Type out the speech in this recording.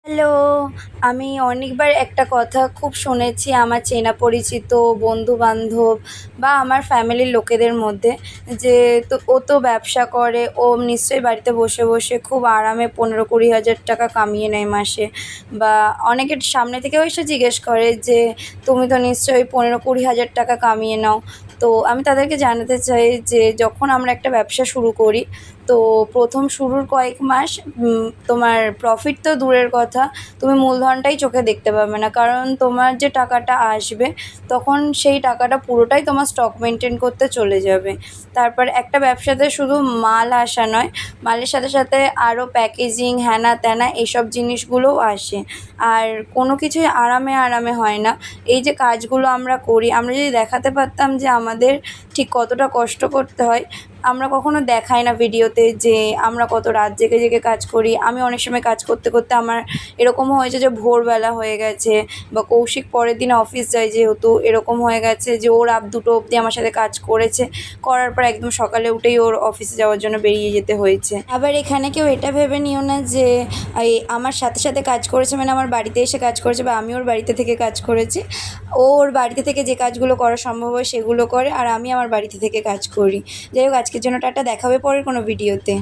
Hello! আমি অনেকবার একটা কথা খুব শুনেছি আমার চেনা পরিচিত বন্ধু-বান্ধব বা আমার ফ্যামিলির লোকেদের মধ্যে যে, ও তো ব্যবসা করে, ও নিশ্চয়ই বাড়িতে বসে, বসে খুব আরামে ১৫-২০ হাজার টাকা কামিয়ে নেয় মাসে। বা অনেকের সামনে থেকেও এসে জিজ্ঞেস করে যে, "তুমি তো নিশ্চয়ই ১৫-২০ হাজার টাকা কামিয়ে নাও?" তো আমি তাদেরকে জানাতে চাই যে, যখন আমরা একটা ব্যবসা শুরু করি, তো ১ম শুরুর কয়েক মাস তোমার প্রফিট তো দূরের কথা, তুমি মূলধনটাই চোখে দেখতে পাবে না। কারণ তোমার যে টাকাটা আসবে, তখন সেই টাকাটা পুরোটাই তোমার স্টক মেইনটেইন করতে চলে যাবে। তারপর একটা ব্যবসাতে শুধু মাল আসা নয়, মালের সাথে, সাথে আরও প্যাকেজিং, হ্যানা-ত্যানা এসব জিনিসগুলোও আসে। আর কোনো কিছুই আরামে, আরামে হয় না। এই যে কাজগুলো আমরা করি, আমরা যদি দেখাতে পারতাম যে আমাদের ঠিক কতটা কষ্ট করতে হয়, আমরা কখনো দেখাই না ভিডিওতে যে আমরা কত রাত জেগে, জেগে কাজ করি। আমি অনেক সময় কাজ করতে, করতে আমার এরকমও হয়েছে যে ভোরবেলা হয়ে গেছে বা কৌশিক পরের দিন অফিস যায় যেহেতু, এরকম হয়ে গেছে যে ও রাত ২টো অবধি আমার সাথে কাজ করেছে। করার পর একদম সকালে উঠেই ওর অফিসে যাওয়ার জন্য বেরিয়ে যেতে হয়েছে। আবার এখানে কেউ এটা ভেবে নিও না যে আমার সাথে, সাথে কাজ করেছে মানে আমার বাড়িতে এসে কাজ করেছে বা আমি ওর বাড়িতে থেকে কাজ করেছি। ও ওর বাড়িতে থেকে যে কাজগুলো করা সম্ভব হয় সেগুলো করে আর আমি আমার বাড়িতে থেকে কাজ করি। যাই হোক, আজকের জন্য টাটা, দেখা হবে পরের কোনো ভিডিওতে।